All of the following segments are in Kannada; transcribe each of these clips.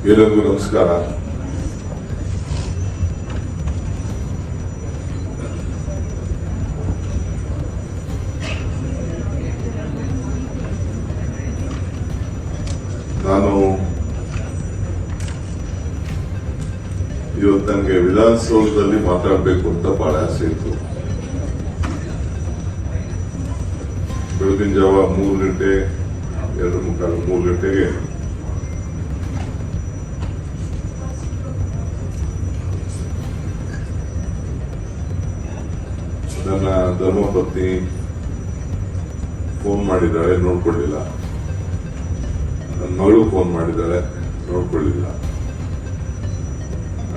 ಎಲ್ಲರಿಗೂ ನಮಸ್ಕಾರ. ನಾನು ಇವತ್ತು ನನಗೆ ವಿಧಾನಸೌಧದಲ್ಲಿ ಮಾತಾಡಬೇಕು ಅಂತ ಬಹಳ ಆಸೆ ಇತ್ತು. ಬೆಳಗಿನ ಜಾವ 3 ಗಂಟೆ 2:45 3 ಗಂಟೆಗೆ ನನ್ನ ಧರ್ಮಪತ್ನಿ ಫೋನ್ ಮಾಡಿದ್ದಾಳೆ, ನೋಡ್ಕೊಳ್ಳಿಲ್ಲ. ನನ್ನ ಮಗಳು ಫೋನ್ ಮಾಡಿದ್ದಾಳೆ, ನೋಡ್ಕೊಳ್ಳಿಲ್ಲ.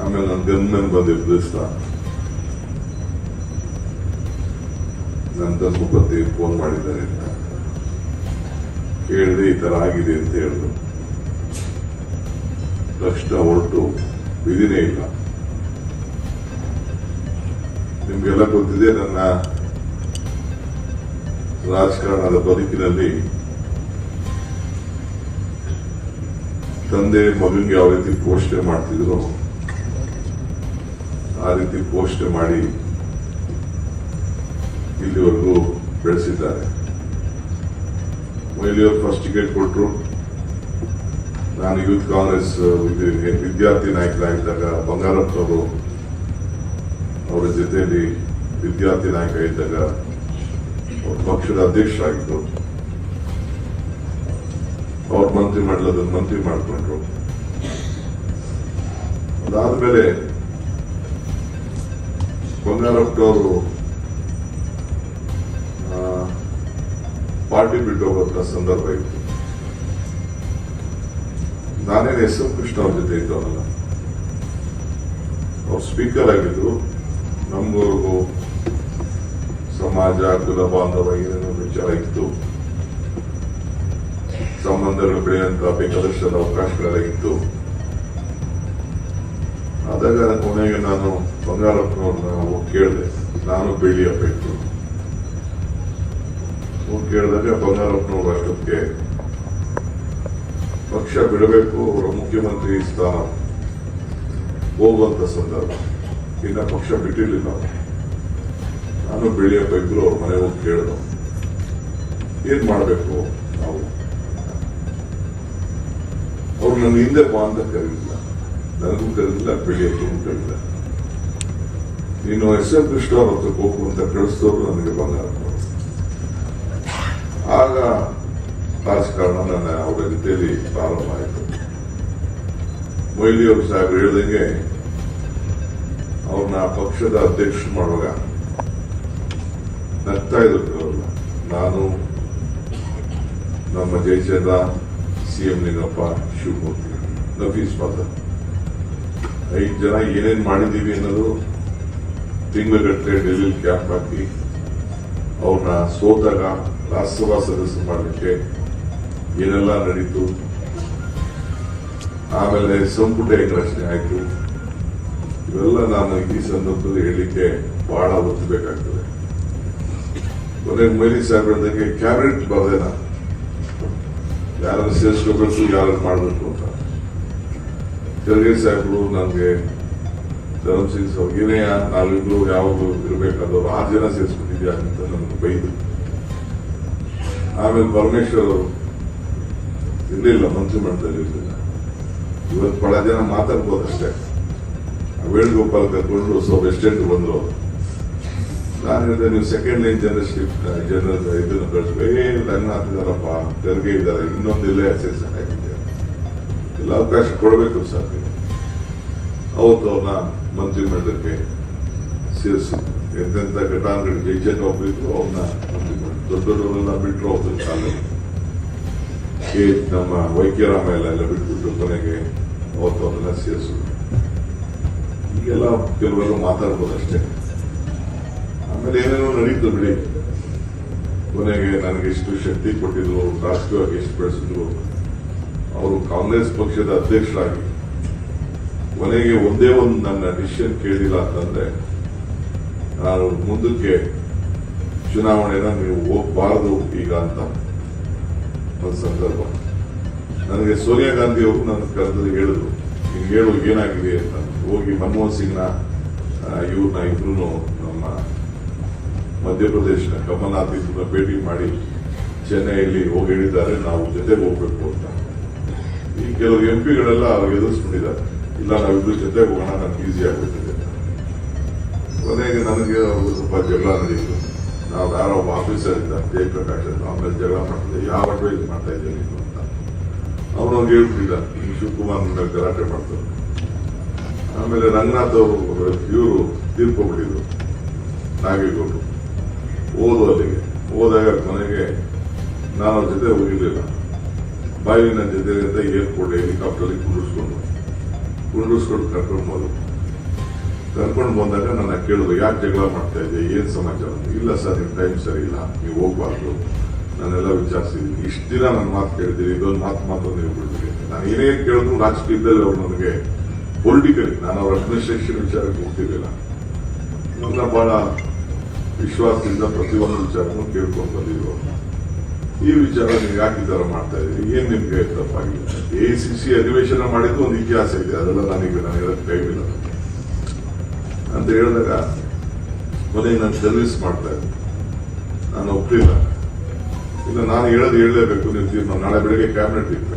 ಆಮೇಲೆ ನನ್ನ ಗನ್ಮನ್ ಬಂದಿದ್ದ ದಿವಸ ನನ್ನ ಧರ್ಮಪತ್ನಿ ಫೋನ್ ಮಾಡಿದ್ದಾರೆ ಅಂತ ಕೇಳಿದ್ರೆ ಈ ತರ ಆಗಿದೆ ಅಂತ ಹೇಳಿದ್ರು. ತಕ್ಷಣ ಹೊರಟು ವಿಧಿನೇ ಇಲ್ಲ. ನಿಮ್ಗೆಲ್ಲ ಗೊತ್ತಿದೆ, ನನ್ನ ರಾಜಕಾರಣದ ಬದುಕಿನಲ್ಲಿ ತಂದೆ ಮಗನಿಗೆ ಯಾವ ರೀತಿ ಪೋಷಣೆ ಮಾಡ್ತಿದ್ರು ಆ ರೀತಿ ಪೋಷಣೆ ಮಾಡಿ ಇಲ್ಲಿವರೆಗೂ ಬೆಳೆಸಿದ್ದಾರೆ. ಮೊಯ್ಲಿಯವರು ಫಸ್ಟ್ ಟಿಕೆಟ್ ಕೊಟ್ಟರು. ನಾನು ಯೂತ್ ಕಾಂಗ್ರೆಸ್ ವಿದ್ಯಾರ್ಥಿ ನಾಯಕರಾಗಿದ್ದಾಗ ಬಂಗಾರಪ್ಪನವರು ಅವರ ಜೊತೆಯಲ್ಲಿ ವಿದ್ಯಾರ್ಥಿ ನಾಯಕ ಇದ್ದಾಗ ಪಕ್ಷದ ಅಧ್ಯಕ್ಷರಾಗಿದ್ದರು. ಅವ್ರ ಮಂತ್ರಿಮಂಡಲದಲ್ಲಿ ಮಂತ್ರಿ ಮಾಡಿಕೊಂಡ್ರು. ಅದಾದ್ಮೇಲೆ ಬಂಗಾರಪ್ಪನವರು ಪಾರ್ಟಿ ಬಿಟ್ಟು ಹೋಗುವಂತ ಸಂದರ್ಭ ಇತ್ತು. ನಾನೇನು ಎಸ್.ಎಂ. ಕೃಷ್ಣ ಅವ್ರ ಜೊತೆ ಇದ್ದವನಲ್ಲ, ಅವ್ರು ಸ್ಪೀಕರ್ ಆಗಿದ್ರು. ನಮ್ಗವ್ರಿಗೂ ಸಮಾಜ, ಕುಲ ಬಾಂಧವ ಏನೇನೋ ವಿಚಾರ ಇತ್ತು. ಸಂಬಂಧಗಳು ಬೆಳೆಯುವಂತ ಬೇಕಾದಷ್ಟು ಅವಕಾಶಗಳೆಲ್ಲ ಇತ್ತು. ಆದಾಗ ಕೊನೆಗೆ ನಾನು ಬಂಗಾರಪ್ಪನವ್ರನ್ನ ಹೋಗಿ ಕೇಳಿದೆ. ನಾನು ಬೆಳ್ಳಿಯಪ್ಪ ಇತ್ತು. ಹೋಗಿ ಕೇಳಿದಾಗ ಬಂಗಾರಪ್ಪನವ್ರು ಅಷ್ಟೊತ್ತಿಗೆ ಪಕ್ಷ ಬಿಡಬೇಕು, ಅವರ ಮುಖ್ಯಮಂತ್ರಿ ಸ್ಥಾನ ಹೋಗುವಂತ ಸಂದರ್ಭ. ಇನ್ನ ಪಕ್ಷ ಬಿಟ್ಟಿರ್ಲಿಲ್ಲ. ನಾನು ಬೆಳ್ಳಿಯಪ್ಪ ಇದ್ರು. ಅವ್ರ ಮನೆ ಹೋಗಿ ಕೇಳಿದ್ರು, ಏನ್ ಮಾಡ್ಬೇಕು ನಾವು? ಅವ್ರು ನನ್ನ ಹಿಂದೆ ಬಾ ಅಂತ ಕರೀಲಿಲ್ಲ, ನನಗೂ ಕರೀಲಿಲ್ಲ, ಬೆಳ್ಳಿಯಪ್ಪಗೂ ಕರೀಲಿಲ್ಲ. ನೀನು ಎಸ್.ಎಂ. ಕೃಷ್ಣ ಅವ್ರ ಹತ್ರಕ್ಕೆ ಹೋಗು ಅಂತ ಕಳಿಸಿದವರು ನನಗೆ ಬಂಗಾರಪ್ಪ. ಆಗ ರಾಜಕಾರಣ ನನ್ನ ಅವರ ಜೊತೆಯಲ್ಲಿ ಪ್ರಾರಂಭ ಆಯಿತು. ಮೊಯ್ಲಿ ಅವರು ಸಾಹೇಬರು ಹೇಳ್ದಂಗೆ ಅವ್ರನ್ನ ಪಕ್ಷದ ಅಧ್ಯಕ್ಷರು ಮಾಡುವಾಗ ನಗ್ತಾ ಇದ್ರು. ನಾನು, ನಮ್ಮ ಜಯಚಂದ್ರ, ಸಿ.ಎಂ. ಲಿಂಗಪ್ಪ, ಶಿವಮೂರ್ತಿ, ನಫೀಸ್ ಫಾದರ್ 5 ಜನ ಏನೇನ್ ಮಾಡಿದೀವಿ ಅನ್ನೋದು ತಿಂಗಳಗಟ್ಟಲೆ ಡೆಲ್ಲಿಲಿ ಕ್ಯಾಂಪ್ ಹಾಕಿ ಅವ್ರನ್ನ ಸೋತಾಗ ರಾಜ್ಯಸಭಾ ಸದಸ್ಯ ಮಾಡಲಿಕ್ಕೆ ಏನೆಲ್ಲ ನಡೀತು. ಆಮೇಲೆ ಸಂಪುಟ ಹೇಗೆ ರಚನೆ ಆಯ್ತು, ಇವೆಲ್ಲ ನಾನು ಈ ಸಂದರ್ಭದಲ್ಲಿ ಹೇಳಲಿಕ್ಕೆ ಬಹಳ ಒತ್ತು ಬೇಕಾಗ್ತದೆ. ಕೊನೆಗೆ ಮೊಯ್ಲಿ ಸಾಹೇಬ್ ಹೇಳಿದಂಗೆ ಕ್ಯಾಬಿನೆಟ್ ಬರ್ದೇನ ಯಾರನ್ನು ಸೇರಿಸ್ಕೋಬೇಕು, ಯಾರನ್ನು ಮಾಡಬೇಕು ಅಂತ. ಖರ್ಗೆ ಸಾಹೇಬರು ನನಗೆ ಧರ್ಮಸಿಂಗ್ ಸಾಹೇಬ್ ಏನೆಯ ನಾವಿಬ್ರು ಯಾವಾಗಲೂ ಇರಬೇಕಾದವರು 6 ಜನ ಸೇರಿಸ್ಕೊಂಡಿದ್ಯಾ ಅಂತ ನನಗೆ ಬೈದು. ಆಮೇಲೆ ಪರಮೇಶ್ವರ್ ಅವರು ಇರಲಿಲ್ಲ, ಮಂತ್ರಿಮಂಡಲದಲ್ಲಿ ಇರಲಿಲ್ಲ. ಇವತ್ತು ಬಹಳ ಜನ ಮಾತಾಡ್ಬೋದಷ್ಟೇ. ವೇಣುಗೋಪಾಲ್ ಕರ್ಕೊಂಡು ಸ್ವಲ್ಪ ಎಸ್ಟೇಟ್ ಬಂದ್ರು. ನಾನು ಹೇಳಿದೆ, ನೀವು ಸೆಕೆಂಡ್ ಲೈನ್ ಜನರಲ್ ಇದನ್ನು ಕಳಿಸ್ಬೇಕು. ನನ್ನ ಹಾಕಿದಾರಪ್ಪ, ತೆರಿಗೆ ಇದ್ದಾರೆ, ಇನ್ನೊಂದಿಲ್ಲೇ ಅಸೆಸ್ ಹಾಕಿದ್ದಾರೆ, ಎಲ್ಲ ಅವಕಾಶ ಕೊಡಬೇಕು ಸರ್. ಅವತ್ತು ಅವ್ರನ್ನ ಮಂತ್ರಿಮಂಡಲಕ್ಕೆ ಸೇರಿಸಿ ಎಂತೆಂಥ ಘಟಾನುಗಳು ಜೈಚಂದ್ರ ಒಬ್ಬರಿದ್ರು, ಅವ್ರನ್ನ ಮಂತ್ರಿಮಂಡಲ ದೊಡ್ಡವರೆಲ್ಲ ಬಿಟ್ಟರು. ಅವ್ರ ಕಾಲದಲ್ಲಿ ನಮ್ಮ ವೈಕ್ಯರಾಮ ಎಲ್ಲ ಬಿಟ್ಬಿಟ್ಟು ಕೊನೆಗೆ ಅವತ್ತು ಅವ್ರನ್ನೆಲ್ಲ ಸೇರಿಸಿದ್ರು. ಈಗೆಲ್ಲ ಕೆಲವರು ಮಾತಾಡ್ಬೋದಷ್ಟೇ. ಆಮೇಲೆ ಏನೇನೋ ನಡೀತು ಬಿಡಿ. ಕೊನೆಗೆ ನನಗೆ ಎಷ್ಟು ಶಕ್ತಿ ಕೊಟ್ಟಿದ್ರು, ರಾಷ್ಟ್ರೀಯವಾಗಿ ಎಷ್ಟು ಬೆಳೆಸಿದ್ರು. ಅವರು ಕಾಂಗ್ರೆಸ್ ಪಕ್ಷದ ಅಧ್ಯಕ್ಷರಾಗಿ ಕೊನೆಗೆ ಒಂದೇ ಒಂದು ನನ್ನ ಡಿಸಿಷನ್ ಕೇಳಿಲ್ಲ ಅಂತಂದ್ರೆ, ನಾನು ಮುಂದಕ್ಕೆ ಚುನಾವಣೆನ ನೀವು ಹೋಗಬಾರದು ಈಗ ಅಂತ ಒಂದು ಸಂದರ್ಭ. ನನಗೆ ಸೋನಿಯಾ ಗಾಂಧಿ ಅವರು ನನ್ನ ಕರೆದಲ್ಲಿ ಹೇಳಿದ್ರು, ಹಿಂಗೆ ಹೇಳು ಏನಾಗಿದೆ ಅಂತ. ಹೋಗಿ ಮನಮೋಹನ್ ಸಿಂಗ್ನ ಇವ್ರನ್ನ ಇಬ್ರು ನಮ್ಮ ಮಧ್ಯಪ್ರದೇಶನ ಕಮಲ್ನಾಥ್ ಇವ್ರನ್ನ ಭೇಟಿ ಮಾಡಿ ಚೆನ್ನೈಯಲ್ಲಿ ಹೋಗಿ ಹೇಳಿದ್ದಾರೆ, ನಾವು ಜೊತೆಗೆ ಹೋಗ್ಬೇಕು ಅಂತ. ಈ ಕೆಲವರು ಎಂಪಿಗಳೆಲ್ಲ ಎದುರಿಸ್ಕೊಂಡಿದ್ದಾರೆ, ಇಲ್ಲ ನಾವಿಬ್ರು ಜೊತೆಗೆ ಹೋಗೋಣ, ನನ್ಗೆ ಈಸಿ ಆಗ್ಬಿಟ್ಟಿದೆ. ಕೊನೆಗೆ ನನಗೆ ಸ್ವಲ್ಪ ಜಗಳ ನಡೆಯಿತು. ನಾವು ಯಾರೋ ಒಬ್ಬ ಆಫೀಸರ್ ಇದ್ದ ಜಯಪ್ರಕಾಶ್ ಅಂತ, ಆಮೇಲೆ ಜಗಳ ಮಾಡ್ತಿದ್ದೆ, ಯಾವ ಅಡ್ವೈಸ್ ಮಾಡ್ತಾ ಇದ್ದೇನೆ ನೀನು ಅಂತ. ಅವನವ್ರು ಹೇಳ್ಬಿಟ್ಟಿದ್ದ, ಶಿವಕುಮಾರ್ ಮೇಲೆ ಗಲಾಟೆ ಮಾಡ್ತಾರೆ. ಆಮೇಲೆ ರಂಗನಾಥ್ ಅವರು ಇವರು ತೀರ್ಕೊಂಡ್ಬಿಟ್ಟಿದ್ರು, ನಾಗೇಗೌಡರು. ಓದು ಅಲ್ಲಿಗೆ ಹೋದಾಗ ಕೊನೆಗೆ ನಾನು ಅವ್ರ ಜೊತೆ ಹೋಗಿರ್ಲಿಲ್ಲ. ಬಾಯಿ ನನ್ನ ಜೊತೆ ಅಂತ ಏರ್ಪೋರ್ಟ್ ಹೆಲಿಕಾಪ್ಟರ್ಲಿ ಕುಂಡ್ರಿಸ್ಕೊಂಡು ಕರ್ಕೊಂಡು ಬಂದಾಗ ನನ್ನ ಕೇಳಿದ್ರು, ಯಾಕೆ ಜಗಳ ಮಾಡ್ತಾ ಇದ್ದೆ, ಏನ್ ಸಮಾಚಾರ? ಇಲ್ಲ ಸರ್, ನಿಮ್ ಟೈಮ್ ಸರಿ ಇಲ್ಲ, ನೀವು ಹೋಗ್ಬಾರ್ದು, ನಾನೆಲ್ಲ ವಿಚಾರಿಸಿದ್ದೀನಿ. ಇಷ್ಟು ದಿನ ನನ್ನ ಮಾತು ಕೇಳಿದ್ದೀನಿ, ಇದೊಂದು ಮಾತ್ರ ನೀವು ಬಿಡ್ತೀರಿ. ನಾನು ಏನೇನು ಕೇಳಿದ್ರು ರಾಜಕೀಯದಲ್ಲಿ ಅವ್ರು ನನಗೆ ಪೊಲಿಟಿಕಲಿ, ನಾನು ಅವ್ರ ಅಡ್ಮಿನಿಸ್ಟ್ರೇಷನ್ ವಿಚಾರಕ್ಕೆ ಹೋಗ್ತಿರ್ಲಿಲ್ಲ. ನನ್ನ ಬಹಳ ವಿಶ್ವಾಸದಿಂದ ಪ್ರತಿಯೊಂದು ವಿಚಾರನೂ ಕೇಳ್ಕೊಂಡು ಬಂದಿದ್ರು. ಈ ವಿಚಾರ ನೀವು ಯಾಕೆ ಈ ತರ ಮಾಡ್ತಾ ಇದ್ದೀರಿ, ಏನ್ ನಿಮ್ಗೆ ತಪ್ಪಾಗಿದೆ? AICC ಅಧಿವೇಶನ ಮಾಡಿದ್ದು ಒಂದು ಇತಿಹಾಸ ಇದೆ, ಅದೆಲ್ಲ ನಾನು ಹೇಳಕ್ ಟೈಮ್ ಇಲ್ಲ ಅಂತ ಹೇಳಿದಾಗ ಕೊನೆಗೆ ನಾನು ಸರ್ವಿಸ್ ಮಾಡ್ತಾ ಇದ್ದೆ. ನಾನು ಒಪ್ಪಿಲ್ಲ, ಇಲ್ಲ ನಾನು ಹೇಳಲೇಬೇಕು, ನೀವು ತೀರ್ಮಾನ. ನಾಳೆ ಬೆಳಿಗ್ಗೆ ಕ್ಯಾಬಿನೆಟ್ ಇತ್ತು.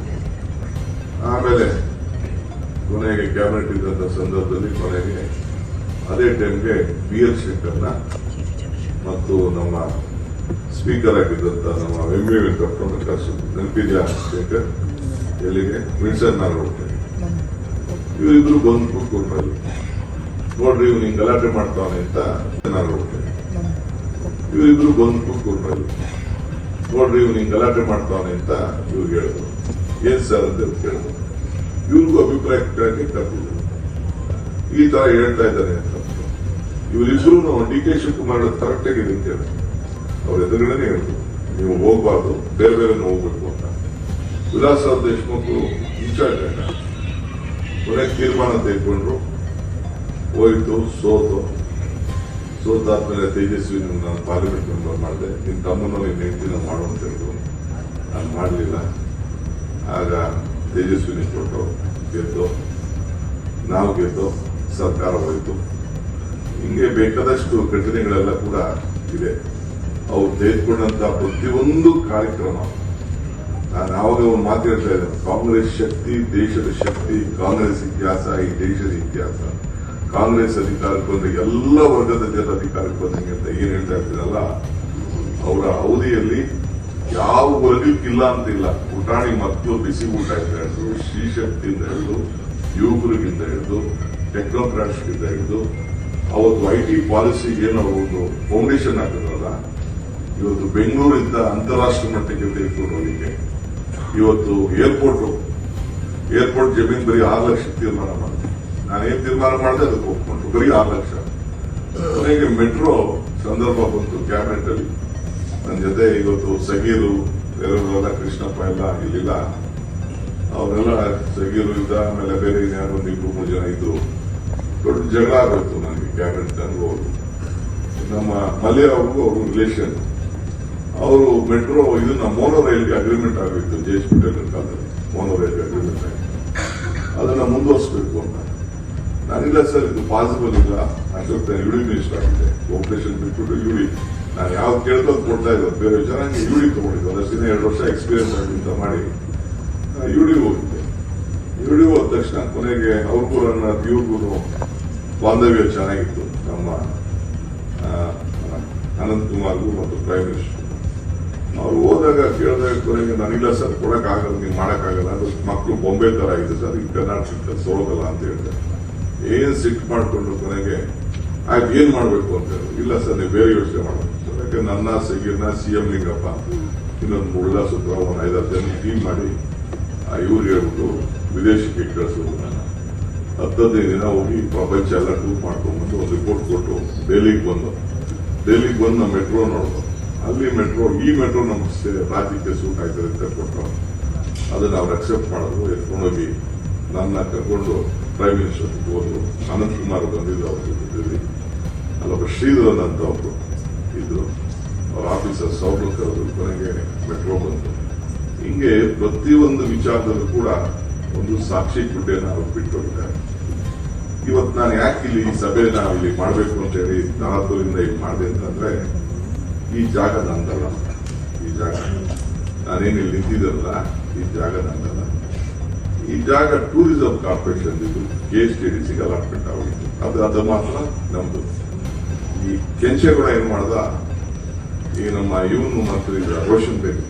ಆಮೇಲೆ ಕೊನೆಗೆ ಕ್ಯಾಬಿನೆಟ್ ಇದ್ದಂತ ಸಂದರ್ಭದಲ್ಲಿ ಕೊನೆಗೆ ಅದೇ ಟೈಮ್ಗೆ BL ಶಂಕರ್ನ ಮತ್ತು ನಮ್ಮ ಸ್ಪೀಕರ್ ಆಗಿದ್ದಂತ ನಮ್ಮ MV ವೆಂಕಟರಮಣ ಕರ್ಸು ನೆನಪಿದ್ಯಾ ಶಂಕರ್? ಎಲ್ಲಿಗೆ? ವಿನ್ಸನ್ ನಾನು ಹೋಗ್ತೇನೆ. ಇವರಿಬ್ರು ಬಂದು ಕೂತ್ಕೊಂಡ್ರು. ನೋಡ್ರಿ ಇವ್ ನಿಂಗೆ ಗಲಾಟೆ ಮಾಡ್ತಾವನೆ ಅಂತ ನಾನು ಹೋಗ್ತೇನೆ. ಇವರಿಬ್ರು ಬಂದು ಕೂತ್ಕೊಂಡ್ರು. ನೋಡ್ರಿ ಇವ್ ನಿಂಗೆ ಗಲಾಟೆ ಮಾಡ್ತಾವನೆ ಅಂತ ಇವ್ರಿಗೆ ಹೇಳಿದ್ರು. ಏನ್ ಸರ್ ಅಂತ ಕೇಳಿದ್ರು. ಇವ್ರಿಗೂ ಅಭಿಪ್ರಾಯ ಕರ್ತಿದ್ರು, ಈ ತರ ಹೇಳ್ತಾ ಇದ್ದಾನೆ ಅಂತ. ಇವರಿಬ್ರು DK ಶಿವಕುಮಾರ್ ಕರೆಕ್ಟ್ ಆಗಿದೆ ಅಂತ ಹೇಳಿ ಅವ್ರ ಎದುರುಗಡೆನೆ ಹೇಳಿದ್ರು, ನೀವು ಹೋಗ್ಬಾರ್ದು, ಬೇರೆ ಬೇರೆ ಹೋಗ್ಬೇಕು ಅಂತ. ವಿಲಾಸರಾವ್ ದೇಶಮುಖ್ ಇನ್ಚಾರ್ಜ್ ಆಗ ಕೊನೆಗೆ ತೀರ್ಮಾನ ತೆಗೆದುಕೊಂಡ್ರು. ಹೋಯ್ತು, ಸೋತಾದ್ಮೇಲೆ ತೇಜಸ್ವಿ ನಾನು ಪಾರ್ಲಿಮೆಂಟ್ ಮೆಂಬರ್ ಮಾಡಿದೆ, ನಿನ್ ತಮ್ಮನೋ ನಿನ್ನ ಹೆಂಡತಿನ ಮಾಡು ಅಂತ ಹೇಳಿದ್ರು. ನಾನು ಮಾಡಲಿಲ್ಲ. ಆಗ ತೇಜಸ್ವಿನಿ ಕೊಟ್ಟು ಗೆದ್ದು, ನಾವು ಗೆದ್ದು, ಸರ್ಕಾರ ಹೋಯಿತು. ಹಿಂಗೆ ಬೇಕಾದಷ್ಟು ಘಟನೆಗಳೆಲ್ಲ ಕೂಡ ಇದೆ. ಅವ್ರು ತೆಗೆದುಕೊಂಡಂತ ಪ್ರತಿಯೊಂದು ಕಾರ್ಯಕ್ರಮ, ನಾನು ಆವಾಗ ಒಂದು ಮಾತು ಹೇಳ್ತಾ ಇದ್ದೆ, ಕಾಂಗ್ರೆಸ್ ಶಕ್ತಿ, ದೇಶದ ಶಕ್ತಿ, ಕಾಂಗ್ರೆಸ್ ಇತಿಹಾಸ, ಈ ದೇಶದ ಇತಿಹಾಸ. ಕಾಂಗ್ರೆಸ್ ಅಧಿಕಾರಕ್ಕೆ ಬಂದ್ರೆ ಎಲ್ಲ ವರ್ಗದ ಜನರ ಅಧಿಕಾರಕ್ಕೆ ಬಂದಂಗೆ ಅಂತ ಏನ್ ಹೇಳ್ತಾ ಇರ್ತೀರಲ್ಲ, ಅವರ ಅವಧಿಯಲ್ಲಿ ಯಾವ ವರ್ಗಕ್ಕಿಲ್ಲ ಅಂತಿಲ್ಲ. ಪುಟಾಣಿ ಮಕ್ಕಳು ಬಿಸಿ ಊಟ ಇಂದ ಹಿಡಿದು, ಶ್ರೀಶಕ್ತಿಯಿಂದ ಹಿಡಿದು, ಯುವಕರಿಗಿಂದ ಹಿಡಿದು, ಟೆಕ್ನೋಕ್ರಾಟ್ಸ್ಗಿಂದ ಹಿಡಿದು, ಅವತ್ತು IT ಪಾಲಿಸಿ ಏನೋ ಒಂದು ಫೌಂಡೇಶನ್ ಹಾಕಿದ್ರಲ್ಲ, ಇವತ್ತು ಬೆಂಗಳೂರಿಂದ ಅಂತಾರಾಷ್ಟ್ರೀಯ ಮಟ್ಟಕ್ಕೆ ತೆಗೆದುಕೊಂಡು ಹೋಗಿಕ್ಕೆ. ಇವತ್ತು ಏರ್ಪೋರ್ಟ್ ಜಮೀನ್ ಬರೀ 6 ಲಕ್ಷ ತೀರ್ಮಾನ ಮಾಡಿದೆ. ನಾನೇನ್ ತೀರ್ಮಾನ ಮಾಡಿದೆ ಅದಕ್ಕೆ ಒಪ್ಕೊಂಡು ಬರೀ 6 ಲಕ್ಷ. ಕೊನೆಗೆ ಮೆಟ್ರೋ ಸಂದರ್ಭ ಬಂತು ಕ್ಯಾಬಿನೆಟ್ ಅಲ್ಲಿ. ನನ್ನ ಜೊತೆ ಇವತ್ತು ಸಗೀರು, ಬೇರೆಯವರೆಲ್ಲ, ಕೃಷ್ಣಪ್ಪ ಎಲ್ಲ ಇಲ್ಲಿಲ್ಲ. ಅವರೆಲ್ಲ ಸಗೀರು ಇದ್ದ, ಆಮೇಲೆ ಬೇರೆ ಇನ್ಯಾರು ಒಂದು 2-3 ಜನ ಇದ್ರು. ದೊಡ್ಡ ಜಗಳ ಆಗೋಯ್ತು ನನಗೆ ಕ್ಯಾಬಿನೆಟ್ ನನಗೂ. ನಮ್ಮ ಮಲ್ಯ ಅವ್ರಿಗೂ ಅವ್ರ ರಿಲೇಷನ್. ಅವರು ಮೆಟ್ರೋ ಇದನ್ನ ಮೋನೋ ರೈಲ್ಗೆ ಅಗ್ರಿಮೆಂಟ್ ಆಗಿತ್ತು, JH ಪಟೇಲ್ ಕಾಲದಲ್ಲಿ ಮೋನೋ ರೈಲ್ಗೆ ಅಗ್ರಿಮೆಂಟ್ ಆಗಿ ಅದನ್ನ ಮುಂದುವರಿಸಬೇಕು ಅಂತ. ನಾನಿಲ್ಲ ಸರ್, ಇದು ಪಾಸಿಬಲ್ ಇಲ್ಲ. ಅಶೋಕ್ UD ಮಿನಿಸ್ಟರ್ ಆಗಿದೆ, ಆಪರೇಷನ್ ಬಿಟ್ಬಿಟ್ಟು UD ನಾನು ಯಾವ್ದು ಕೇಳ್ತೋ ಅದು ಕೊಡ್ತಾ ಇದ್ದು. ಬೇರೆ ಜನ UD ತಗೊಂಡಿದ್ದು, ಅದಷ್ಟಿನ 2 ವರ್ಷ ಎಕ್ಸ್ಪೀರಿಯನ್ಸ್ ಆಗಿಂತ ಮಾಡಿ UD ಹೋಗಿದ್ದೆ. UD ಹೋದ ತಕ್ಷಣ ಕೊನೆಗೆ ಅವ್ರಿಗೂ ನನ್ನ ಇವ್ರಿಗೂ ಬಾಂಧವ್ಯ ಚೆನ್ನಾಗಿತ್ತು. ನಮ್ಮ ಅನಂತ್ ಕುಮಾರ್ಗೂ ಮತ್ತು ಪ್ರೈಮ್ ಮಿನಿಸ್ಟರ್ ಅವ್ರು ಹೋದಾಗ ಕೇಳಿದಾಗ ಕೊನೆಗೆ ನಾನಿಲ್ಲ ಸರ್, ಕೊಡಕ್ಕಾಗಲ್ಲ, ನೀವು ಮಾಡಕ್ಕಾಗಲ್ಲ, ಅದು ಮಕ್ಕಳು ಬೊಂಬೆ ತರ ಆಗಿದೆ ಸರ್, ಈ ಕರ್ನಾಟಕ ಸೋಲೋಗಲ್ಲ ಅಂತ ಹೇಳಿದೆ. ಏನ್ ಸಿಟ್ಟು ಮಾಡ್ಕೊಂಡು ಕೊನೆಗೆ ಆಯ್ತು ಏನ್ ಮಾಡ್ಬೇಕು ಅಂತ ಹೇಳಿ, ಇಲ್ಲ ಸರ್ ನೀವು ಬೇರೆ ಯೋಚನೆ ಮಾಡಬೇಕು ಸರ್. ಯಾಕೆ ನನ್ನ ಸಗೀರ್ನ CM ಲಿಂಗಪ್ಪ ಇನ್ನೊಂದು ಮುಳ್ಳ ಸುತ್ತ ಒಂದು 5-6 ಜನ ಟೀಮ್ ಮಾಡಿ ಇವ್ರಿಗೆ ಹೇಳ್ಬಿಟ್ಟು ವಿದೇಶಕ್ಕೆ ಕಳಿಸೋದು. ನಾನು 10-15 ದಿನ ಹೋಗಿ ಪ್ರಪಂಚ ಎಲ್ಲ ಟೂರ್ ಮಾಡ್ಕೊಂಡ್ಬಂದು ಒಂದು ರಿಪೋರ್ಟ್ ಕೊಟ್ಟು ಡೆಲ್ಲಿಗೆ ಬಂದು ನಮ್ಮ ಮೆಟ್ರೋ ನೋಡ್ಬೋದು. ಅಲ್ಲಿ ಈ ಮೆಟ್ರೋ ನಮ್ಮ ರಾಜ್ಯಕ್ಕೆ ಸೂಟ್ ಆಯ್ತದೆ ಅಂತ ಕೊಟ್ಟರು. ಅದನ್ನ ಅವ್ರು ಅಕ್ಸೆಪ್ಟ್ ಮಾಡಿದ್ರು. ಎತ್ಕೊಂಡೋಗಿ ನನ್ನ ಕರ್ಕೊಂಡು ಪ್ರೈಮ್ ಮಿನಿಸ್ಟರ್ ಹೋದ್ರು. ಅನಂತ್ ಕುಮಾರ್ ಬಂದಿದ್ದು ಅವ್ರ ಜೊತೆಯಲ್ಲಿ. ಅಲ್ಲೊಬ್ಬ ಶ್ರೀಧರನ್ ಅಂತ ಒಬ್ರು ಇದ್ರು, ಅವ್ರ ಆಫೀಸರ್ಸ್ ಅವ್ರನ್ನು ಕರೆದ್ರು. ಕೊನೆಗೆ ಮೆಟ್ರೋ ಬಂತು. ಹಿಂಗೆ ಪ್ರತಿಯೊಂದು ವಿಚಾರದಲ್ಲೂ ಕೂಡ ಒಂದು ಸಾಕ್ಷಿ ಗುಡ್ಡೆನ ಅವರು ಬಿಟ್ಟುಕೊಂಡಿದ್ದಾರೆ. ಇವತ್ತು ನಾನು ಯಾಕೆ ಇಲ್ಲಿ ಈ ಸಭೆನ ಇಲ್ಲಿ ಮಾಡಬೇಕು ಅಂತ ಹೇಳಿ ನಾಲ್ಕೂರಿಂದ ಇಲ್ಲಿ ಮಾಡಿದೆ ಅಂತಂದ್ರೆ, ಈ ಜಾಗ ನಂದಲ್ಲ. ಈ ಜಾಗ ನಾನೇನು ಇಲ್ಲಿ ನಿಂತಿದ್ದಲ್ಲ, ಈ ಜಾಗ ನಂದಲ್ಲ. ಈ ಜಾಗ ಟೂರಿಸಂ ಕಾರ್ಪೊರೇಷನ್ ಇದು KSTDCಗೆ ಅಲಾಟ್ಮೆಂಟ್ ಆಗಿತ್ತು. ಅದು ಮಾತ್ರ ನಮ್ದು. ಈ ಕೆಂಚೇಗೌಡ ಏನ್ ಮಾಡ್ದ, ಈ ನಮ್ಮ ಇವನು ಮಂತ್ರಿ ರೋಷನ್ ಬೇಗ್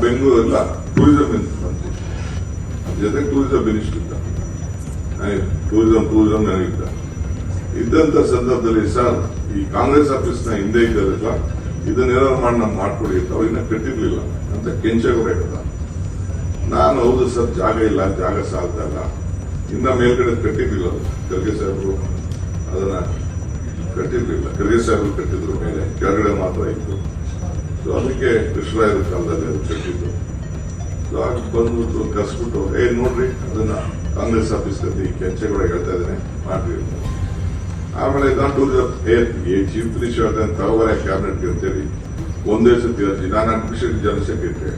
ಬೆಂಗಳೂರೆಲ್ಲ ಟೂರಿಸಂ ಮಂತ್ರಿ, ಅದ್ರ ಜೊತೆಗೆ ಟೂರಿಸಂ ಮಿನಿಸ್ಟರ್ ಇದ್ದ. ಟೂರಿಸಂ ನನಗಿದ್ದ. ಇದ್ದಂತ ಸಂದರ್ಭದಲ್ಲಿ ಸರ್, ಈ ಕಾಂಗ್ರೆಸ್ ಆಫೀಸ್ನ ಹಿಂದೆ ಇದ್ದಾರಲ್ಲ, ಇದನ್ನೇನಾದ್ರು ಮಾಡಿ ನಾವು ಮಾಡ್ಕೊಡಿ ಅಂತ ಅವ್ರನ್ನ ಕಟ್ಟಿರ್ಲಿಲ್ಲ ಅಂತ ಕೆಂಚೇಗೌಡ ಹೇಳ್ದ. ನಾನು ಹೌದು ಸರ್, ಜಾಗ ಇಲ್ಲ, ಜಾಗ ಸಾಲ್ತಾ ಇಲ್ಲ, ಇನ್ನ ಮೇಲ್ಗಡೆ ಕಟ್ಟಿರ್ಲಿಲ್ಲ. ಖರ್ಗೆ ಸಾಹೇಬರು ಅದನ್ನ ಕಟ್ಟಿರ್ಲಿಲ್ಲ, ಖರ್ಗೆ ಸಾಹೇಬರು ಕಟ್ಟಿದ್ರು ಮೇಲೆ, ಕೆಳಗಡೆ ಮಾತ್ರ ಇತ್ತು. ಸೊ ಅದಕ್ಕೆ ಕೃಷ್ಣರಾಯರ ಕಾಲದಲ್ಲಿ ಅದು ಕಟ್ಟಿದ್ದು. ಸೊ ಆಗ ಬಂದ್ಬಿಟ್ಟು ಕರ್ಸ್ಬಿಟ್ಟು, ನೋಡ್ರಿ ಅದನ್ನ ಕಾಂಗ್ರೆಸ್ ಆಫೀಸ್ ಕಟ್ಟಿ ಕೆಂಚೇಗೌಡ ಹೇಳ್ತಾ ಇದ್ದೇನೆ ಮಾಡ್ರಿ. ಆಮೇಲೆ ನಾನು ಟೂರಿಸಂ ಚೀಫ್ ಮಿನಿಸ್ಟರ್ ಹೇಳ್ತಾನೆ ತಗೋಬರ ಕ್ಯಾಬಿನೆಟ್ಗೆ ಅಂತೇಳಿ ಒಂದೇ ಸತಿ ಅರ್ಜಿ. ನಾನು ಅಡ್ಮಿನಿಸ್ಟ್ರೇಟಿವ್ ಜನರಲ್ ಸೆಕ್ರೆಟರಿ,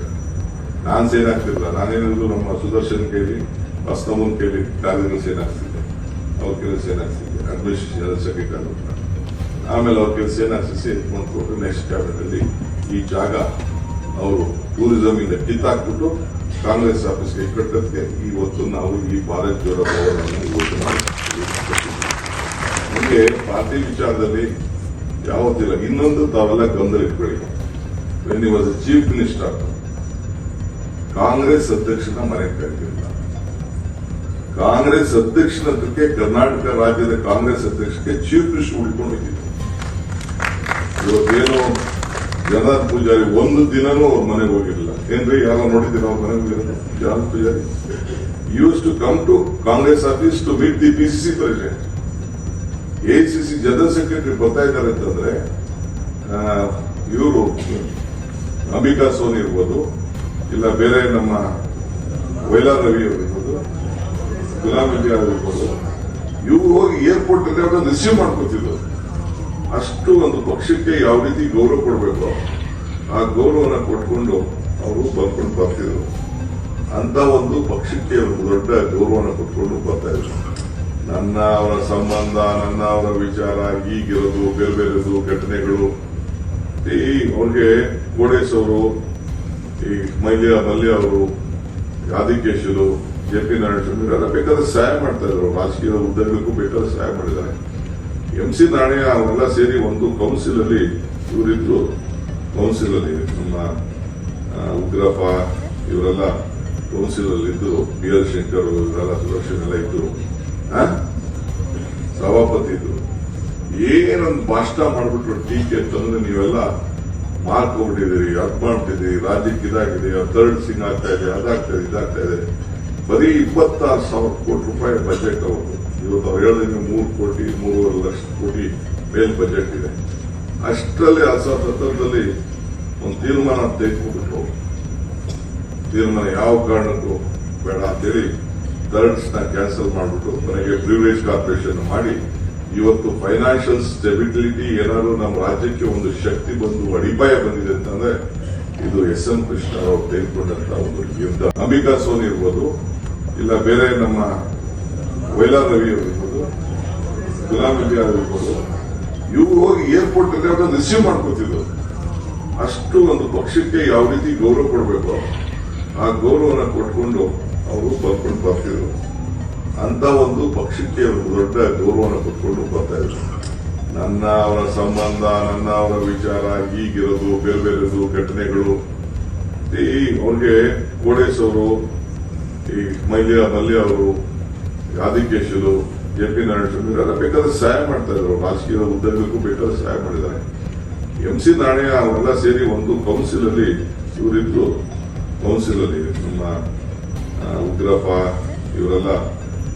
ನಾನು ಸೇನಾಗ್ತಿಲ್ಲ. ನಾನೇನಿದ್ರು ನಮ್ಮ ಸುದರ್ಶನ್ ಕೇಳಿ, ಹೊಸನಮನ್ ಕೇಳಿ ಕಾರ್ಯಗಳು ಸೇನಾಗ್ತಿದ್ದೆ, ಅವ್ರ ಕೆಲಸ ಸೇನಾಗ್ತಿದ್ದೆ ಅಡ್ಮಿನಿಸ್ಟ್ರೇಟಿವ್ ಜನರಲ್ ಸೆಕ್ರೆಟರಿ. ಆಮೇಲೆ ಅವ್ರ ಕೆಲಸ ಸೇನಾಗ್ಸಿ ಎತ್ಕೊಂಡ್ಕೊಟ್ಟು ನೆಕ್ಸ್ಟ್ ಕ್ಯಾಬಿನೆಟ್ ಅಲ್ಲಿ ಈ ಜಾಗ ಅವರು ಟೂರಿಸಂ ಇಂದ ಕಿತ್ತಾಕ್ಬಿಟ್ಟು ಕಾಂಗ್ರೆಸ್ ಆಫೀಸ್ಗೆ ಕಟ್ಟೋದಕ್ಕೆ ಇವತ್ತು ನಾವು ಈ ಭಾರತ್ ಜೋಡೋ ಭವನವನ್ನು ಇವತ್ತು ನಮಗೆ ಪಾರ್ಟಿ ವಿಚಾರದಲ್ಲಿ ಯಾವತ್ತಿಲ್ಲ. ಇನ್ನೊಂದು ತಾವೆಲ್ಲ ಗಮನ ಇಟ್ಕೊಳ್ಳಿ, when was chief minister, Congress ಅಧ್ಯಕ್ಷನ ಮನೆಗೆ ಕರೆದಿಲ್ಲ. ಕಾಂಗ್ರೆಸ್ ಅಧ್ಯಕ್ಷನಕ್ಕೆ ಕರ್ನಾಟಕ ರಾಜ್ಯದ ಕಾಂಗ್ರೆಸ್ ಅಧ್ಯಕ್ಷಕ್ಕೆ ಚೀಫ್ ಮಿನಿಸ್ಟರ್ ಉಳ್ಕೊಂಡು ಹೋಗಿದ್ರು. ಇವತ್ತೇನು ಜಗನ್ನಾಥ್ ಪೂಜಾರಿ ಒಂದು ದಿನನೂ ಅವ್ರ ಮನೆಗೆ ಹೋಗಿರಲಿಲ್ಲ. ಏನ್ರಿ ಯಾರೋ ನೋಡಿದ್ದೀರ ಅವ್ರ ಮನೆಗೆ ಹೋಗಿರೋದು? Jagannath Poojary used to come to Congress office to meet the PCC president. ACC general secretary ಬರ್ತಾ ಇದ್ದಾರೆ ಅಂತಂದ್ರೆ, ಇವರು ಅಂಬಿಕಾ ಸೋನಿ ಇರ್ಬೋದು, ಇಲ್ಲ ಬೇರೆ ನಮ್ಮ ವೈಲಾರ್ ರವಿ ಅವರು ಇರ್ಬೋದು, ಗುಲಾಂ ನಬಿ ಅವರು ಇರ್ಬೋದು, ಇವ್ರು ಹೋಗಿ ಏರ್ಪೋರ್ಟ್ ಅಲ್ಲಿ ಅವ್ರನ್ನ ರಿಸೀವ್ ಮಾಡ್ಕೊತಿದ್ರು. ಅಷ್ಟು ಒಂದು ಪಕ್ಷಕ್ಕೆ ಯಾವ ರೀತಿ ಗೌರವ ಕೊಡಬೇಕು ಆ ಗೌರವನ ಕೊಟ್ಕೊಂಡು ಅವರು ಬರ್ಕೊಂಡು ಬರ್ತಿದ್ರು. ಅಂತ ಒಂದು ಪಕ್ಷಕ್ಕೆ ಒಂದು ದೊಡ್ಡ ಗೌರವನ ಕೊಟ್ಕೊಂಡು ಬರ್ತಾ ಇದ್ರು. ನನ್ನ ಅವರ ಸಂಬಂಧ, ನನ್ನ ಅವರ ವಿಚಾರ, ಈಗಿರೋದು ಬೇರೆ ಬೇರೆದು ಘಟನೆಗಳು, ಈ ಅವ್ರಿಗೆ ಕೋಡೇಶ್ ಅವರು, ಈ ಮಲ್ಯ ಅವರು, ಆದಿಕೇಶರು, JP ನಾರಾಯಣ ಇವರೆಲ್ಲ ಬೇಕಾದ್ರೆ ಸಹಾಯ ಮಾಡ್ತಾ ಇದ್ರು. ರಾಜಕೀಯ ಉದ್ಯೋಗಕ್ಕೂ ಬೇಕಾದ್ರೆ ಸಹಾಯ ಮಾಡಿದ್ದಾರೆ. MC ನಾಣಯ್ಯ ಅವರೆಲ್ಲ ಸೇರಿ ಒಂದು ಕೌನ್ಸಿಲ್ ಅಲ್ಲಿ ಇವರಿದ್ರು. ಕೌನ್ಸಿಲ್ ಅಲ್ಲಿ ನಮ್ಮ ಉಗ್ರಪ್ಪ ಇವರೆಲ್ಲ ಕೌನ್ಸಿಲ್ ಅಲ್ಲಿ ಇದ್ರು. BR ಶಂಕರ್ ಇವರೆಲ್ಲ ಸುದರ್ಶನ್ ಎಲ್ಲ ಇದ್ರು, ಸಭಾಪತಿ ಇದ್ರು. ಏನೊಂದು ಭಾಷಣ ಮಾಡ್ಬಿಟ್ರು ಟೀಕೆ ಅಂತಂದ್ರೆ, ನೀವೆಲ್ಲ ಮಾರ್ಕೊಂಡ್ಬಿಟ್ಟಿದ್ದೀರಿ, ಅದ್ ಮಾಡ್ಬಿಟ್ಟಿದ್ದೀರಿ, ರಾಜ್ಯಕ್ಕೆ ಇದಾಗಿದೆ, ಥರ್ಡ್ ಸಿಂಗ್ ಆಗ್ತಾ ಇದೆ, ಅದಾಗ್ತಾ ಇದೆ, ಇದಾಗ್ತಾ ಇದೆ. ಬರೀ 26,000 ಕೋಟಿ ರೂಪಾಯಿ ಬಜೆಟ್ ಅವರು. ಇವತ್ತು ಅವ್ರು ಹೇಳಿದ್ರೆ 3 ಕೋಟಿ 3.5 ಲಕ್ಷ ಕೋಟಿ ಮೇಲ್ ಬಜೆಟ್ ಇದೆ. ಅಷ್ಟರಲ್ಲಿ ಅಸತದಲ್ಲಿ ಒಂದು ತೀರ್ಮಾನ ತೆಗೆದುಕೊಂಡ್ಬಿಟ್ರು. ತೀರ್ಮಾನ ಯಾವ ಕಾರಣಕ್ಕೂ ಬೇಡ ಅಂತೇಳಿ ಥರ್ಡ್ಸ್ ನ ಕ್ಯಾನ್ಸಲ್ ಮಾಡಿಬಿಟ್ಟು ಕೊನೆಗೆ ಪ್ರಿವಿಲೇಜ್ ಕಾರ್ಪೊರೇಷನ್ ಮಾಡಿ, ಇವತ್ತು ಫೈನಾನ್ಷಿಯಲ್ ಸ್ಟೆಬಿಲಿಟಿ ಏನಾದ್ರು ನಮ್ಮ ರಾಜ್ಯಕ್ಕೆ ಒಂದು ಶಕ್ತಿ ಬಂದು ಅಡಿಪಾಯ ಬಂದಿದೆ ಅಂತಂದ್ರೆ ಇದು SM ಕೃಷ್ಣ ಅವರು ತೆಗೆದುಕೊಂಡಂತ ಒಂದು ನಿರ್ಧಾರ. ಅಂಬಿಕಾ ಸೋನಿ ಇರ್ಬೋದು, ಇಲ್ಲ ಬೇರೆ ನಮ್ಮ ವೈಲಾರ್ ರವಿ ಅವರು ಇರ್ಬೋದು, ಗುಲಾಂ ನಬಿ ಅವರು ಇರ್ಬೋದು, ಇವ್ರು ಹೋಗಿ ಏರ್ಪೋರ್ಟ್ ಅಲ್ಲಿ ಅವ್ರನ್ನ ರಿಸೀವ್ ಮಾಡ್ಕೊತಿದ್ರು. ಅಷ್ಟು ಒಂದು ಪಕ್ಷಕ್ಕೆ ಯಾವ ರೀತಿ ಗೌರವ ಕೊಡಬೇಕು ಆ ಗೌರವನ ಕೊಟ್ಕೊಂಡು ಅವರು ಬರ್ಕೊಂಡು ಬರ್ತಿದ್ರು. ಅಂತ ಒಂದು ಪಕ್ಷಕ್ಕೆ ಒಂದು ದೊಡ್ಡ ಗೌರವನ ಕೊಟ್ಕೊಂಡು ಬರ್ತಾ ಇದ್ರು. ನನ್ನ ಅವರ ಸಂಬಂಧ, ನನ್ನ ಅವರ ವಿಚಾರ, ಈಗಿರೋದು ಬೇರೆ ಬೇರೆದು ಘಟನೆಗಳು, ಈ ಅವ್ರಿಗೆ ಕೋಡೇಶ್ ಅವರು, ಈ ಮಲ್ಯ ಅವರು, ಆದಿಕೇಶರು, JP ನಾರಾಯಣ ಇವರೆಲ್ಲ ಬೇಕಾದ್ರೆ ಸಹಾಯ ಮಾಡ್ತಾ ಇದ್ರು. ರಾಜಕೀಯ ಉದ್ಯೋಗಕ್ಕೂ ಬೇಕಾದ್ರೆ ಸಹಾಯ ಮಾಡಿದ್ದಾರೆ. MC ನಾಣಯ್ಯ ಅವರೆಲ್ಲ ಸೇರಿ ಒಂದು ಕೌನ್ಸಿಲ್ ಅಲ್ಲಿ ಇವರಿದ್ರು. ಕೌನ್ಸಿಲ್ ಅಲ್ಲಿ ನಮ್ಮ ಉಗ್ರಪ್ಪ ಇವರೆಲ್ಲ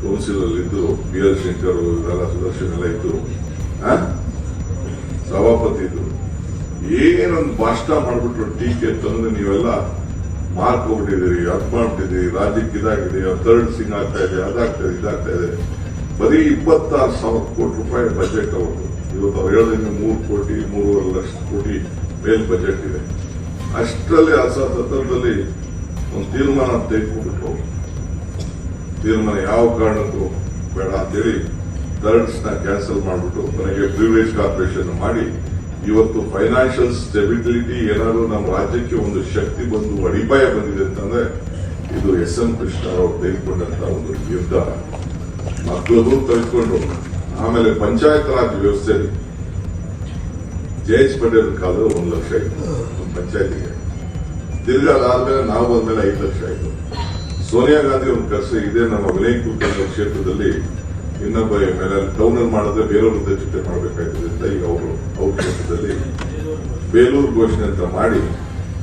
ಕೌನ್ಸಿಲ್ ಅಲ್ಲಿ ಇದ್ರು. BR ಶಂಕರ್ ಇವರೆಲ್ಲ ಸುದರ್ಶನ್ ಎಲ್ಲ ಇದ್ರು, ಸಭಾಪತಿ ಇದ್ರು. ಏನೊಂದು ಭಾಷಣ ಮಾಡ್ಬಿಟ್ರು ಟೀಕೆ ಅಂತಂದ್ರೆ, ನೀವೆಲ್ಲ ಮಾರ್ಕೊಂಡ್ಬಿಟ್ಟಿದ್ದೀರಿ, ಅದ್ ಮಾಡ್ಬಿಟ್ಟಿದ್ದೀರಿ, ರಾಜ್ಯಕ್ಕೆ ಇದಾಗಿದೆ, ಥರ್ಡ್ ಸಿಂಗ್ ಆಗ್ತಾ ಇದೆ, ಅದಾಗ್ತಾ ಇದೆ, ಇದಾಗ್ತಾ ಇದೆ. ಬರೀ 26,000 ಕೋಟಿ ರೂಪಾಯಿ ಬಜೆಟ್ ಅವರು. ಇವತ್ತು ಅವ್ರು ಹೇಳಿದಂಗೆ 3 ಕೋಟಿ 3.5 ಲಕ್ಷ ಕೋಟಿ ಮೇಲ್ ಬಜೆಟ್ ಇದೆ. ಅಷ್ಟರಲ್ಲಿ ಆ ಸಂದರ್ಭದಲ್ಲಿ ಒಂದು ತೀರ್ಮಾನ ತೆಗೆದುಕೊಂಡ್ಬಿಟ್ಟು ತೀರ್ಮಾನ ಯಾವ ಕಾರಣಕ್ಕೂ ಬೇಡ ಅಂತೇಳಿ ಕರೆಂಟ್ಸ್ ನ ಕ್ಯಾನ್ಸಲ್ ಮಾಡಿಬಿಟ್ಟು ಕೊನೆಗೆ ಪ್ರಿವಿಲೇಜ್ ಕಾರ್ಪೊರೇಷನ್ ಮಾಡಿ ಇವತ್ತು ಫೈನಾನ್ಷಿಯಲ್ ಸ್ಟೆಬಿಲಿಟಿ ಏನಾದ್ರು ನಮ್ಮ ರಾಜ್ಯಕ್ಕೆ ಒಂದು ಶಕ್ತಿ ಬಂದು ಅಡಿಪಾಯ ಬಂದಿದೆ ಅಂತಂದ್ರೆ ಇದು ಎಸ್.ಎಂ. ಕೃಷ್ಣರಾವ್ ತೆಗೆದುಕೊಂಡಂತ ಒಂದು ನಿರ್ಧಾರ. ಮಕ್ಕಳದು ತೆಗೆದುಕೊಂಡು ಆಮೇಲೆ ಪಂಚಾಯತ್ ರಾಜ್ ವ್ಯವಸ್ಥೆಯಲ್ಲಿ ಜೆ.ಎಚ್. ಪಟೇಲ್ ಕಾಲದಲ್ಲಿ 1 ಲಕ್ಷ ಇತ್ತು ಒಂದು ಪಂಚಾಯತಿಗೆ. ತಿರ್ಗಾ ಅದಾದ್ಮೇಲೆ ನಾವು ಬಂದ್ಮೇಲೆ 5 ಲಕ್ಷ ಆಯಿತು. ಸೋನಿಯಾ ಗಾಂಧಿ ಒಂದು ಕರ್ಸ ಇದೆ ನಮ್ಮ ವಿನಯ್ ಕುಲಕರ್ಣಿ ಕ್ಷೇತ್ರದಲ್ಲಿ ಇನ್ನೊಬ್ಬ ಮೇಲೆ ಟೌನ್ ಅಲ್ಲಿ ಮಾಡಿದ್ರೆ ಬೇಲೂರು ಜೊತೆ ಮಾಡಬೇಕಾಯ್ತದೆ ಅಂತ ಈಗ ಅವ್ರ ಕ್ಷೇತ್ರದಲ್ಲಿ ಬೇಲೂರು ಘೋಷಣೆ ಅಂತ ಮಾಡಿ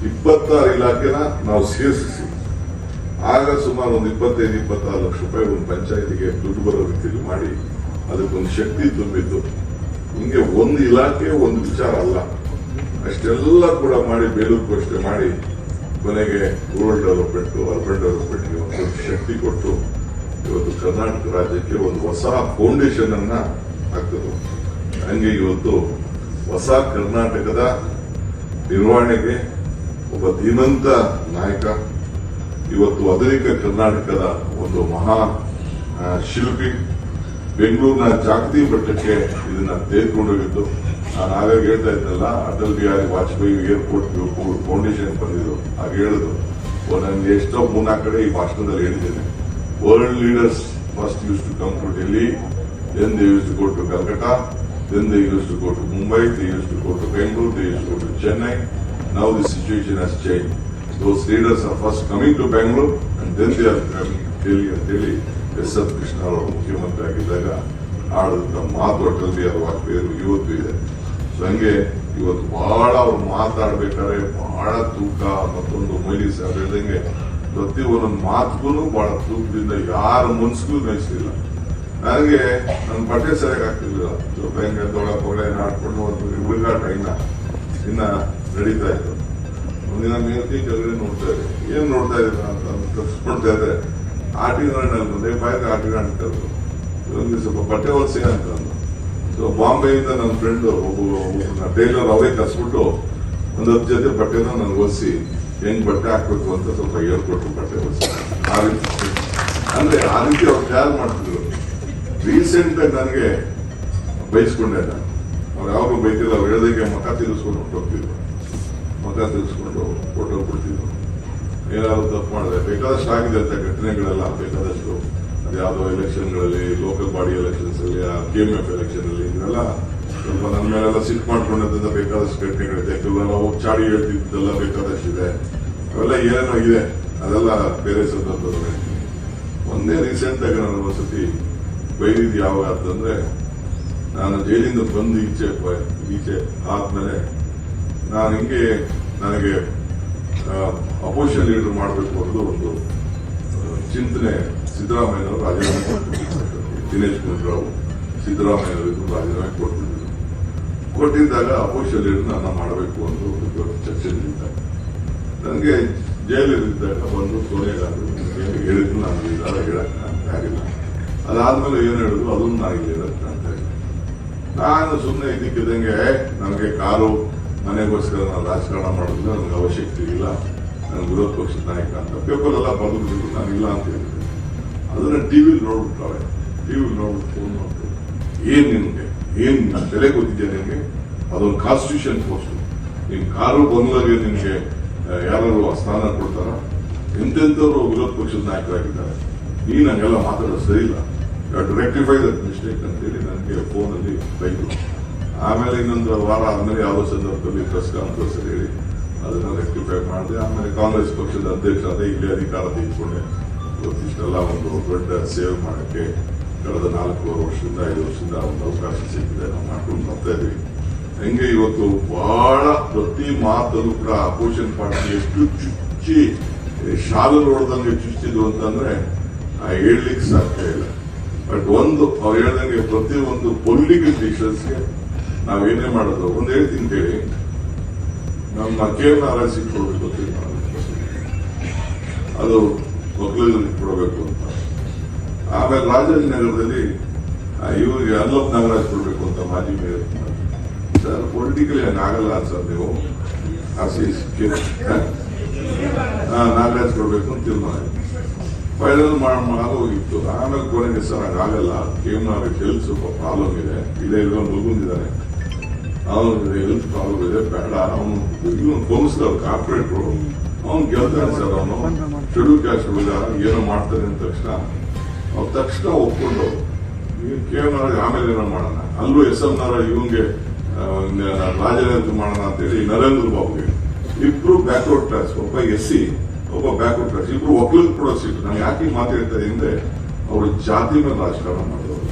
26 ಇಲಾಖೆನ ನಾವು ಸೇರಿಸಿ ಆಗ ಸುಮಾರು ಒಂದು 25-26 ಲಕ್ಷ ರೂಪಾಯಿ ಒಂದು ಪಂಚಾಯತಿಗೆ ದುಡ್ಡು ಬರೋ ರೀತಿಯಲ್ಲಿ ಮಾಡಿ ಅದಕ್ಕೊಂದು ಶಕ್ತಿ ತುಂಬಿದ್ದು. ಹಿಂಗೆ ಒಂದು ಇಲಾಖೆ ಒಂದು ವಿಚಾರ ಅಲ್ಲ, ಅಷ್ಟೆಲ್ಲ ಕೂಡ ಮಾಡಿ ಬೇಲೂರು ಘೋಷಣೆ ಮಾಡಿ ಕೊನೆಗೆ ರೂರಲ್ ಡೆವಲಪ್ಮೆಂಟ್ ಅರ್ಬನ್ ಡೆವಲಪ್ಮೆಂಟ್ಗೆ ಒಂದು ಶಕ್ತಿ ಕೊಟ್ಟು ಇವತ್ತು ಕರ್ನಾಟಕ ರಾಜ್ಯಕ್ಕೆ ಒಂದು ಹೊಸ ಫೌಂಡೇಶನ್ ಅನ್ನ ಹಾಕಿದ್ರು. ಹಂಗೆ ಇವತ್ತು ಹೊಸ ಕರ್ನಾಟಕದ ನಿರ್ವಹಣೆಗೆ ಒಬ್ಬ ಧೀಮಂತ ನಾಯಕ, ಇವತ್ತು ಆಧುನಿಕ ಕರ್ನಾಟಕದ ಒಂದು ಮಹಾ ಶಿಲ್ಪಿ, ಬೆಂಗಳೂರಿನ ಜಾಗತಿಕ ಮಟ್ಟಕ್ಕೆ ಇದನ್ನ ತೆಗೆದುಕೊಂಡೋಗಿದ್ದು. ನಾನು ಆಗಾಗ ಹೇಳ್ತಾ ಇದ್ನಲ್ಲ, ಅಟಲ್ ಬಿಹಾರಿ ವಾಜಪೇಯಿ ಏರ್ಪೋರ್ಟ್ ಫೌಂಡೇಶನ್ ಬಂದಿದ್ದು, ಆಗ ಹೇಳಿದ್ರು ನನಗೆ ಎಷ್ಟೋ 3-4 ಕಡೆ ಈ ಭಾಷಣದಲ್ಲಿ ಹೇಳಿದ್ದೇನೆ. World leaders first used to come to Delhi, then they used to go to Calcutta, then they used to go to Mumbai, they used to go to Bangalore, they used to go to Chennai. Now the situation has changed. Those leaders are first coming to Bangalore and then they are coming to Delhi and Delhi. SM. Krishnarao ಮುಖ್ಯಮಂತ್ರಿ ಆಗಿದ್ದಾಗ ಆಡಿದಂತ ಮಾತು ಅಟಲ್ ಬಿಹಾರಿ ವಾಜಪೇಯಿ ಇವತ್ತು ಇದೆ. ಸೊ ಹಂಗೆ ಇವತ್ತು ಬಹಳ ಅವ್ರು ಮಾತಾಡ್ಬೇಕಾದ್ರೆ ಬಹಳ ತೂಕ ಮತ್ತೊಂದು ಮೈಲಿ ಸಾರ್ ಹೇಳ್ದಂಗೆ ಪ್ರತಿ ಒಂದೊಂದು ಮಾತುಗೂ ಬಹಳ ತೂಕದಿಂದ ಯಾರ ಮನ್ಸಿಗೂ ನಯಿಸಲಿಲ್ಲ. ನನಗೆ ನನ್ನ ಬಟ್ಟೆ ಸರಿಯಾಗಿ ಆಗ್ತಿರ್ಲಿಲ್ಲ. ಹೆಂಗೆ ತೊಳೆ ಆಡ್ಕೊಂಡು ಒಂದು ಹುಡುಗಾಟ ಇನ್ನ ನಡೀತಾ ಇತ್ತು. ಒಂದಿನ ಮೇಲ್ಕೈ ಕೆಳಗಡೆ ನೋಡ್ತಾ ಇದ್ದೆ, ಏನ್ ನೋಡ್ತಾ ಇದ್ದೀರ ಅಂತ ನೋಡ್ತಾ ಇದ್ರೆ ಆಟಿಗಾಂಡಲ್ಲಿ ಬಂದೆ, ಬಾಯಿಗೆ ಆಟಿಗಾಂಡ್ ಕರೆದು ಇವನಿಗೆ ಸ್ವಲ್ಪ ಬಟ್ಟೆ ಹೊಲಿಸಿ ಅಂತ ಅಂದು. ಸೊ ಬಾಂಬೆಯಿಂದ ನನ್ನ ಫ್ರೆಂಡ್ ಒಬ್ಬ ಟೈಲರ್ ಅವರೇ ಕಸ್ಬಿಟ್ಟು 10 ಜೊತೆ ಬಟ್ಟೆನ ನನ್ಗೆ ಹೊಲಿಸಿ ಹೆಂಗ್ ಬಟ್ಟೆ ಹಾಕ್ಬೇಕು ಅಂತ ಸ್ವಲ್ಪ ಹೇಳ್ಕೊಟ್ರು, ಬಟ್ಟೆ ಹೊಲಿಸಿ. ಆ ರೀತಿ ಅವ್ರು ತಯಾರು ಮಾಡ್ತಿದ್ರು. ರೀಸೆಂಟ್ ಆಗಿ ನನಗೆ ಬೈಸ್ಕೊಂಡೆ ನಾನು. ಅವ್ರು ಯಾವಾಗಲೂ ಬೈತಿಲ್ಲ, ಅವ್ರು ಹೇಳ್ದಂಗೆ ಮಖ ತಿರ್ಗಿಸ್ಕೊಂಡು ಹೊರಟೋಗ್ತಿದ್ರು, ಮಖ ತಿರ್ಗಿಸ್ಕೊಂಡು ಫೋಟೋ ಕೊಡ್ತಿದ್ರು. ಏನಾದ್ರು ತಪ್ಪು ಮಾಡಿದೆ ಬೇಕಾದಷ್ಟು ಆಗಿದೆ ಅಂತ ಘಟನೆಗಳೆಲ್ಲ ಬೇಕಾದಷ್ಟು. ಅದ್ಯಾವುದೋ ಎಲೆಕ್ಷನ್ಗಳಲ್ಲಿ, ಲೋಕಲ್ ಬಾಡಿ ಎಲೆಕ್ಷನ್ಸ್ ಅಲ್ಲಿ, KMF ಎಲೆಕ್ಷನ್ ಅಲ್ಲಿ ಇದೆಲ್ಲ ಸ್ವಲ್ಪ ನನ್ನ ಮೇಲೆಲ್ಲ ಸಿಟ್ ಮಾಡ್ಕೊಂಡಂತ ಬೇಕಾದಷ್ಟು ಘಟನೆಗಳಿದೆ. ಕೆಲವೆಲ್ಲ ಹೋಗಿ ಚಾಡಿ ಹೇಳ್ತಿದ್ದೆಲ್ಲ ಬೇಕಾದಷ್ಟಿದೆ. ಅವೆಲ್ಲ ಏನೇನೋ ಇದೆ, ಅದೆಲ್ಲ ಬೇರೆ ಸಂದರ್ಭದಲ್ಲಿ. ಒಂದೇ ರೀಸೆಂಟ್ ಆಗಿ ನಾನು ಒಂದ್ಸತಿ ಬೈದಿದ್ದು ಯಾವಾಗ ಅಂತಂದ್ರೆ, ನಾನು ಜೈಲಿಂದ ಬಂದು ಈಚೆ ಆದ್ಮೇಲೆ ನಾನು ಹಿಂಗೆ ನನಗೆ ಅಪೋಸಿಷನ್ ಲೀಡರ್ ಮಾಡಬೇಕು ಅನ್ನೋದು ಒಂದು ಚಿಂತನೆ ಸಿದ್ದರಾಮಯ್ಯನವರು ರಾಜೀನಾಮೆ ಕೊಟ್ಟಿದ್ರು. ದಿನೇಶ್ ಗುಂಡೂರಾವ್ ಸಿದ್ದರಾಮಯ್ಯನವರು ರಾಜೀನಾಮೆ ಕೊಟ್ಟಿದ್ದಾಗ ಅಪೋಸಿಷನ್ ಲೀಡರ್ ನನ್ನ ಮಾಡಬೇಕು ಅಂತ ಒಂದು ಚರ್ಚೆ ನಡೀತಾ. ನನಗೆ ಜೈಲಲ್ಲಿದ್ದಾಗ ಬಂದು ಸೋನಿಯಾ ಗಾಂಧಿ ಹೇಳಿದ್ರು, ನಾನು ಇದಾರ ಹೇಳಕ್ ಆಗಿಲ್ಲ. ಅದಾದ್ಮೇಲೆ ಏನ್ ಹೇಳಿದ್ರು ಅದನ್ನು ನಾನು ಇಲ್ಲಿ ಹೇಳಕ್ ಅಂತ ಹೇಳಿ ನಾನು ಸುಮ್ಮನೆ ಇದಕ್ಕಿದ್ದಂಗೆ ನನಗೆ ಕಾರು ಮನೆಗೋಸ್ಕರ ನಾನು ರಾಜಕಾರಣ ಮಾಡೋದಿಲ್ಲ, ನನಗೆ ಅವಶ್ಯಕತೆ ಇಲ್ಲ, ನಾನು ವಿರೋಧ ಪಕ್ಷದ ನಾಯಕ ಅಂತ ಪೇಪರ್ ಎಲ್ಲ ಬರೆದು ನಾನು ಇಲ್ಲ ಅಂತ ಹೇಳಿದ್ದೆ. ಅದನ್ನ ಟಿವಿಲಿ ನೋಡ್ಬಿಟ್ಟಾವೆ, ಟಿವಿಲಿ ನೋಡ್ಬಿಟ್ಟು ಫೋನ್ ಮಾಡ್ತಾರೆ, ಏನ್ ನಾನು ಬೆಲೆ ಗೊತ್ತಿದ್ದೆ ನಿನ್ಗೆ, ಅದೊಂದು ಕಾನ್ಸ್ಟಿಟ್ಯೂಷನ್ ಪೋಸ್ಟ್, ನಿನ್ ಕಾರು ಬಂಗ್ಲಾಗೆ ನಿನ್ಗೆ ಯಾರು ಸ್ಥಾನ ಕೊಡ್ತಾರ, ಎಂತೆಂಥವ್ರು ವಿರೋಧ ಪಕ್ಷದ ನಾಯಕರಾಗಿದ್ದಾರೆ, ನೀನ್ ಹಂಗೆಲ್ಲ ಮಾತಾಡೋದು ಸರಿ ಇಲ್ಲ, ರೆಕ್ಟಿಫೈ ದಟ್ ಮಿಸ್ಟೇಕ್ ಅಂತೇಳಿ ನನಗೆ ಫೋನಲ್ಲಿ ಬೈದ್ರು. ಆಮೇಲೆ ಇನ್ನೊಂದು ವಾರ ಆದ್ಮೇಲೆ ಯಾವುದೋ ಸಂದರ್ಭದಲ್ಲಿ ಪ್ರೆಸ್ ಕಾನ್ಫರೆನ್ಸ್ ಹೇಳಿ ಅದನ್ನ ರೆಕ್ಟಿಫೈ ಮಾಡಿದೆ. ಆಮೇಲೆ ಕಾಂಗ್ರೆಸ್ ಪಕ್ಷದ ಅಧ್ಯಕ್ಷರಾದ ಇಲ್ಲೇ ಅಧಿಕಾರ ತೆಗೆದುಕೊಂಡೆ. ಇವತ್ತಿಷ್ಟೆಲ್ಲ ಒಂದು ದೊಡ್ಡ ಸೇವೆ ಮಾಡಕ್ಕೆ ಕಳೆದ 4 ವರ್ಷದಿಂದ 5 ವರ್ಷದಿಂದ ಒಂದು ಅವಕಾಶ ಸಿಕ್ಕಿದೆ, ನಾವು ಮಾಡ್ಕೊಂಡು ಬರ್ತಾ ಇದ್ವಿ. ಹಂಗೆ ಇವತ್ತು ಬಹಳ ಪ್ರತಿ ಮಾತಲ್ಲೂ ಕೂಡ ಅಪೋಸಿಷನ್ ಪಾರ್ಟಿ ಎಷ್ಟು ಚುಚ್ಚಿ ಶಾಲೆ ನೋಡ್ದಂಗೆ ಚುಚ್ಚಿದ್ರು ಅಂತಂದ್ರೆ ಹೇಳ್ಲಿಕ್ಕೆ ಸಾಧ್ಯ ಇಲ್ಲ. ಬಟ್ ಒಂದು ಅವ್ರು ಹೇಳ್ದಂಗೆ ಪ್ರತಿ ಒಂದು ಪೊಲಿಟಿಕಲ್ ಡಿಸಿಷನ್ಸ್ಗೆ ನಾವೇನೇ ಮಾಡೋದು ಒಂದು ಹೇಳ್ತೀನಿ ಕೇಳಿ. ನಮ್ಮ KNRC ಕೊಡಬೇಕು ಅದು ಒಕ್ಕಲಿಗರಿಗೆ ಕೊಡಬೇಕು ಅಂತ. ಆಮೇಲೆ ರಾಜಾಜಿನಗರದಲ್ಲಿ ಇವರಿಗೆ ಅಲ್ಲಪ್ ನಾಗರಾಜ್ ಕೊಡಬೇಕು ಅಂತ ಮಾಜಿ ಮೇಯರ್ ಸರ್ ಪೊಲಿಟಿಕಲಿ ಹಂಗಾಗಲ್ಲ ಸರ್ ನೀವು ಆರ್ಸಿಸ್ ನಾಗರಾಜ್ ಕೊಡ್ಬೇಕು ಅಂತ ತೀರ್ಮಾನ ಫೈನಲ್ ಆಗೋಗಿತ್ತು. ಆಮೇಲೆ ಕೊನೆಗೆ ಸರ್ ಹಂಗಾಗಲ್ಲ, ಕೇಮ್ನಾಗ ಹೆಲ್ತ್ ಸ್ವಲ್ಪ ಪ್ರಾಬ್ಲಮ್ ಇದೆ, ಇಲ್ಲೇ ಇರೋ ಮಗುಂದಿದ್ದಾನೆ, ಅವನಿಗೆ ಹೆಲ್ತ್ ಪ್ರಾಬ್ಲಮ್ ಇದೆ, ಬೇಡ ಅವನು ಇವನು ಕೌನ್ಸಿಲರ್ ಕಾರ್ಪೊರೇಟ್ರು ಅವ್ನು ಗೆಲ್ತಾನೆ ಸರ್, ಅವನು ಶೆಡ್ಯೂಲ್ ಕ್ಯಾಸ್ಟ್ ಏನೋ ಮಾಡ್ತಾನೆ ಅಂದ ತಕ್ಷಣ ಒಪ್ಕೊಂಡು ಕೇಮ್ನಾಗ ಆಮೇಲೆ ಏನೋ ಮಾಡೋಣ, ಅಲ್ಲೂ SM ನಾರಾಯಣ ಇವನ್ಗೆ ರಾಜನೇಂದ್ರ ಮಾಡೋಣ ಅಂತೇಳಿ ನರೇಂದ್ರ ಬಾಬುಗೆ ಇಬ್ರು ಬ್ಯಾಕ್ವರ್ಡ್ ಕ್ಲಾಸ್, ಒಬ್ಬ SC ಒಬ್ಬ ಬ್ಯಾಕ್ವರ್ಡ್ ಕ್ಲಾಸ್, ಇಬ್ರು ಒಕ್ಕಲಿಗ ಕೂಡ ಸೀಟು. ನಾನು ಯಾಕೆ ಮಾತಾಡ್ತಾರೆ ಅಂದ್ರೆ ಅವರು ಜಾತಿ ಮೇಲೆ ರಾಜಕಾರಣ ಮಾಡಿದವರು.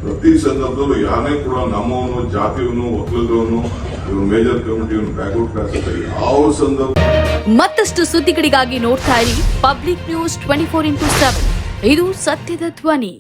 ಪ್ರತಿ ಸಂದರ್ಭದಲ್ಲೂ ಯಾರೇ ಕೂಡ ನಮ್ಮವನು ಜಾತಿಯವನು ಒಕ್ಕಲಿಗವನು ಇವರು ಮೇಜರ್ ಕಮಿಟಿ ಬ್ಯಾಕ್ವರ್ಡ್ ಕ್ಲಾಸ್ ಅಂತ ಯಾವ ಸಂದರ್ಭ. ಮತ್ತಷ್ಟು ಸುದ್ದಿಗಳಿಗಾಗಿ ನೋಡ್ತಾ ಇರಿ ಪಬ್ಲಿಕ್ ನ್ಯೂಸ್ 24x7. ಇದು ಸತ್ಯದ ಧ್ವನಿ.